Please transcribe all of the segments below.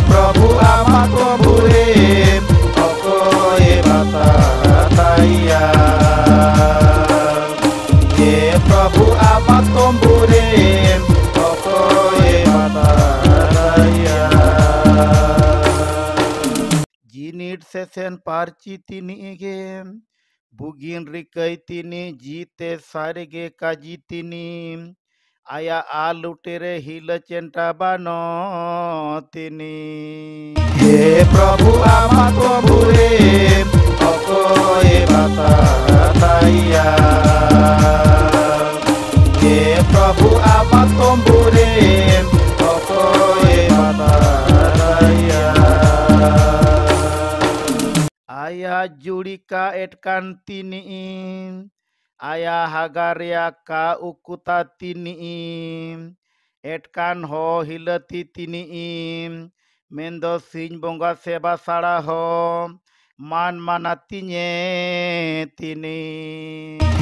प्रभु आमा तोबुरे ओकोए बताया हे प्रभु आमा तोबुरे ओकोए बताया जिनिट सेसेन पार्ची तिनी गे बुगिन रिकई तिनी जीते सारेगे काजी तिनी आया आलुटेरे हिल चेंटा बानो तिनी हे प्रभु आमा तोबुरे ओकोए बताया हे प्रभु आमा तोबुरे ओकोए बताया आया जुड़ी का एटकान तिनी आया हगारिया का उकुता तिनी एटकान हो हिलती तिनी मेंदो सिंह बोंगा सेवा साड़ा हो मान माना तिने तिनी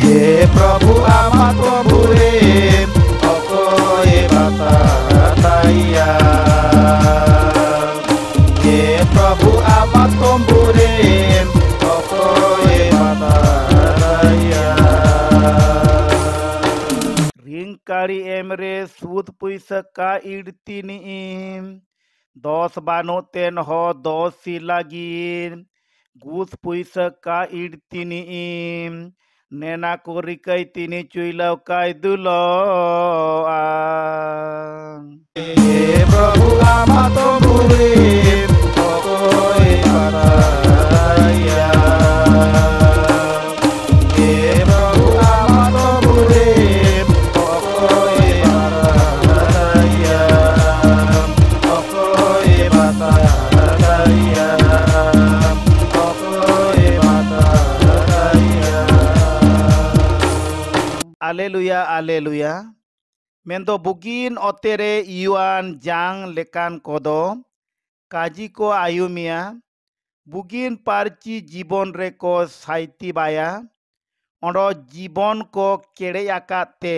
हे प्रभु आमा तोबुरे ओकोए बताया हे प्रभु आमा तोबुरे ओकोए बताया रिंकाड़ी एमरे सूद पुइस का इड़तीनी 10 बानो तेन हो 10 सी लागिन गुस पुइस का इड़तीनी नेना को रिकई तिनी चुइलव काई दुलो हे प्रभु आमा तोबुरे ओकोए बताया हे प्रभु आमा तोबुरे ओकोए बताया ओकोए बताया ओकोए बताया आलेलुया आलेलुया मेंदो बुगिन ओतेरे युआन जांग लेकान कोदो काजी को आयुमिया बुगिन पार्ची जीवन रे को साइती बाया ओंडो जीवन को केड़े आकाते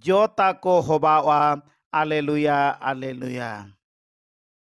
जोता को होबावा आलेलुया आलेलुया।